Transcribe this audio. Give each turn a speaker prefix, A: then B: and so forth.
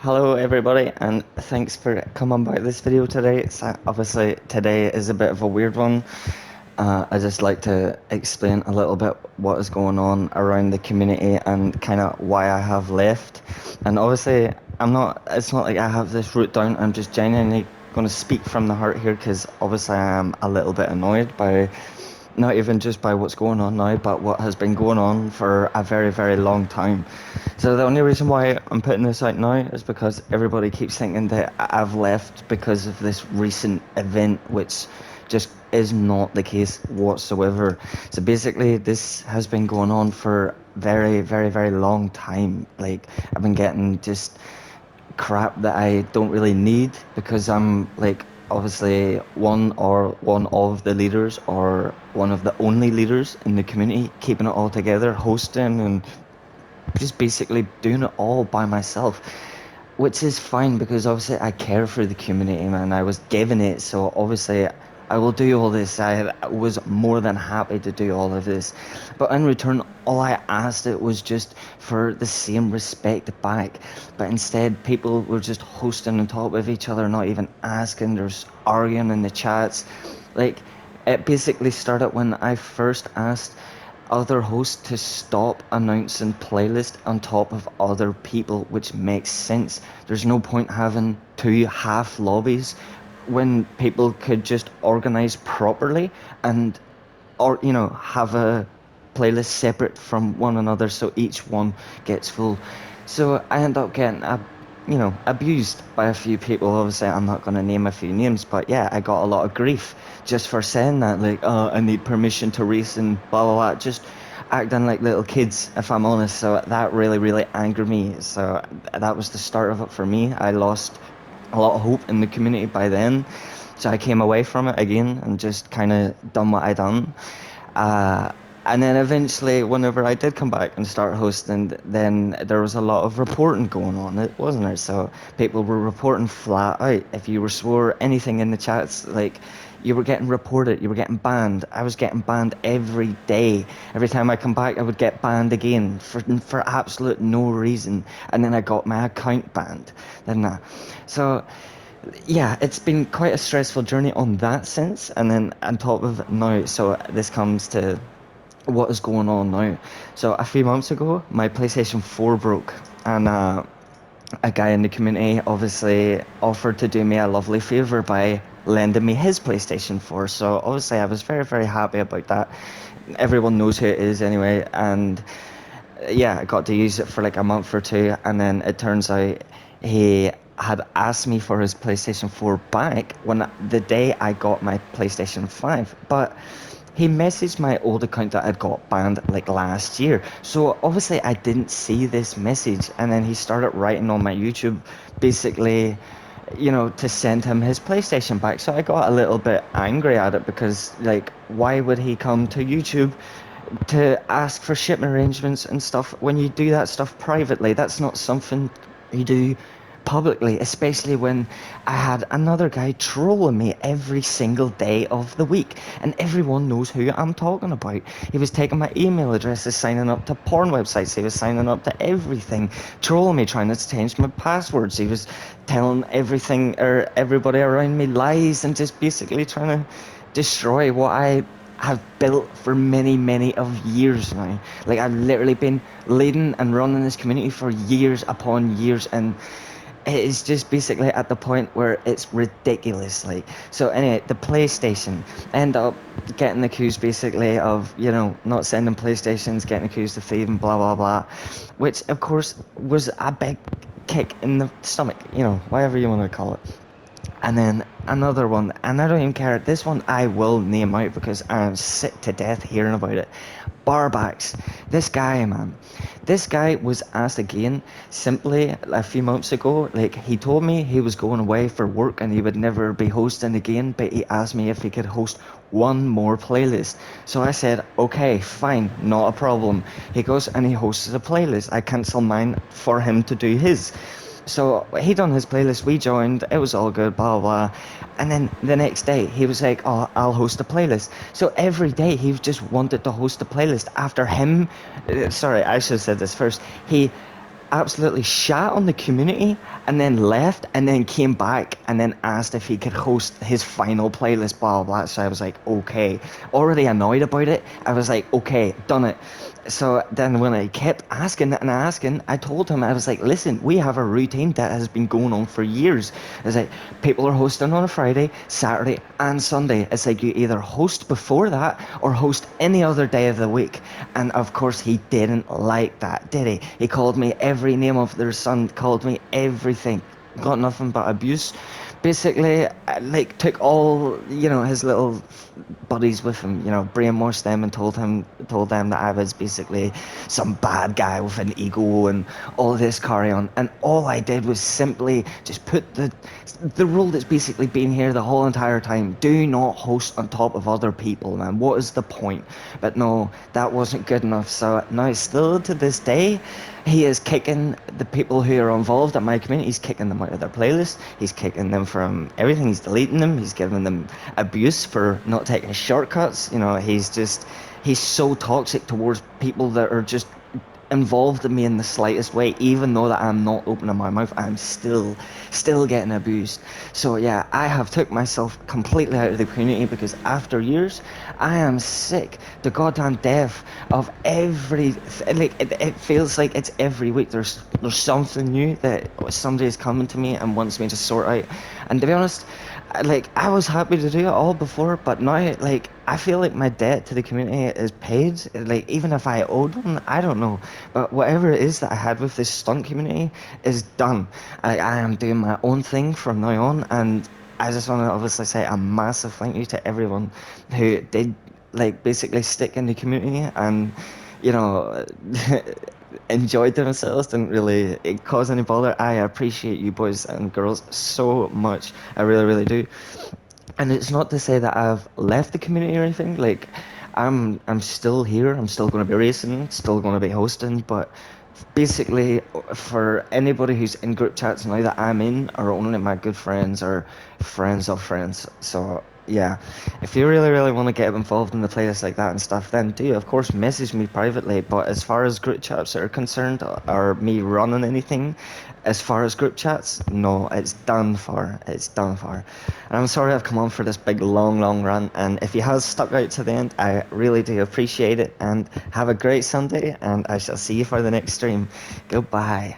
A: Hello everybody, and thanks for coming by this video today. Obviously today is a bit of a weird one. I just like to explain a little bit what is going on around the community and kind of why I have left. And obviously it's not like I have this route down. I'm just genuinely going to speak from the heart here because obviously I am a little bit annoyed by not even just by what's going on now, but what has been going on for a very, very long time. So the only reason why I'm putting this out now is because everybody keeps thinking that I've left because of this recent event, which just is not the case whatsoever. So basically, this has been going on for very, very, very long time. Like, I've been getting just crap that I don't really need because I'm like obviously one of the leaders or one of the only leaders in the community, keeping it all together, hosting and just basically doing it all by myself, which is fine because obviously I care for the community, man. I was given it, so obviously I will do all this. I was more than happy to do all of this, but in return, all I asked it was just for the same respect back. But instead, people were just hosting on top of each other, not even asking. There's arguing in the chats, like. It basically started when I first asked other hosts to stop announcing playlist on top of other people, which makes sense. There's no point having two half lobbies when people could just organize properly and or have a playlist separate from one another so each one gets full. So I end up getting abused by a few people. Obviously I'm not going to name a few names, but yeah, I got a lot of grief just for saying that, like, oh, I need permission to race and blah blah blah, just acting like little kids, if I'm honest. So that really angered me. So that was the start of it for me. I lost a lot of hope in the community by then. So I came away from it again and just kind of done what I done. Uh, and then eventually, whenever I did come back and start hosting, then there was a lot of reporting going on, it wasn't there? So people were reporting flat out. If you were swore anything in the chats, like you were getting reported, you were getting banned. I was getting banned every day. Every time I come back, I would get banned again for absolute no reason. And then I got my account banned. Then so yeah, it's been quite a stressful journey on that sense. And then on top of it now, so this comes to what is going on now. So a few months ago, my PlayStation 4 broke, and a guy in the community obviously offered to do me a lovely favor by lending me his PlayStation 4. So obviously, I was very happy about that. Everyone knows who it is anyway, and yeah, I got to use it for like a month or two, and then it turns out he had asked me for his PlayStation 4 back when the day I got my PlayStation 5, but he messaged my old account that I'd got banned like last year. So obviously I didn't see this message, and then he started writing on my YouTube basically, to send him his PlayStation back. So I got a little bit angry at it because, like, why would he come to YouTube to ask for shipment arrangements and stuff when you do that stuff privately? That's not something you do publicly, especially when I had another guy trolling me every single day of the week, and everyone knows who I'm talking about. He was taking my email addresses, signing up to porn websites, he was signing up to everything, trolling me, trying to change my passwords, he was telling everything or everybody around me lies and just basically trying to destroy what I have built for many of years now. Like, I've literally been leading and running this community for years upon years, and it is just basically at the point where it's ridiculous. Like, so anyway, the PlayStation end up getting accused basically of, not sending PlayStations, getting accused of thieving, blah blah blah, which of course was a big kick in the stomach, whatever you want to call it. And then another one, and I don't even care. This one I will name out because I'm sick to death hearing about it. Barbacks. This guy, man. This guy was asked again simply a few months ago. Like, he told me he was going away for work and he would never be hosting again, but he asked me if he could host one more playlist. So I said, okay, fine, not a problem. He goes and he hosts a playlist. I cancel mine for him to do his. So he done his playlist, we joined, it was all good, blah blah. And then the next day he was like, oh, I'll host a playlist. So every day he just wanted to host a playlist after him. Sorry, I should have said this first. He absolutely shat on the community and then left and then came back and then asked if he could host his final playlist, blah, blah, blah. So I was like, okay. Already annoyed about it. I was like, okay, done it. So then when I kept asking and asking, I told him, I was like, listen, we have a routine that has been going on for years. It's like people are hosting on a Friday, Saturday, and Sunday. It's like you either host before that or host any other day of the week. And of course, he didn't like that, did he? He called me every name of their son, called me everything. Got nothing but abuse. Basically, like took all his little buddies with him, brainwashed them and told them that I was basically some bad guy with an ego and all this carry on. And all I did was simply just put the rule that's basically been here the whole entire time. Do not host on top of other people, man. What is the point? But no, that wasn't good enough. So now still to this day, he is kicking the people who are involved at my community. He's kicking them out of their playlist. He's kicking them from everything. He's deleting them. He's giving them abuse for not taking shortcuts. He's so toxic towards people that are just involved in me in the slightest way. Even though that I'm not opening my mouth, I'm still getting abused. So yeah, I have took myself completely out of the community because after years, I am sick to goddamn death of every, like it feels like it's every week there's something new that somebody is coming to me and wants me to sort out. And to be honest, I was happy to do it all before, but now I feel like my debt to the community is paid. Like even if I owed one, I don't know, but whatever it is that I had with this stunt community is done. I am doing my own thing from now on, and I just want to obviously say a massive thank you to everyone who did basically stick in the community and you know enjoyed themselves, didn't really cause any bother. I appreciate you boys and girls so much. I really, really do. And it's not to say that I've left the community or anything. I'm still here. I'm still going to be racing, still going to be hosting, but basically for anybody who's in group chats now that I'm in are only my good friends or friends of friends. So yeah, if you really really want to get involved in the playlist like that and stuff, then do of course message me privately. But as far as group chats are concerned, or me running anything as far as group chats, no, it's done for. And I'm sorry I've come on for this big long run, and if you have stuck out to the end, I really do appreciate it. And have a great Sunday, and I shall see you for the next stream. Goodbye.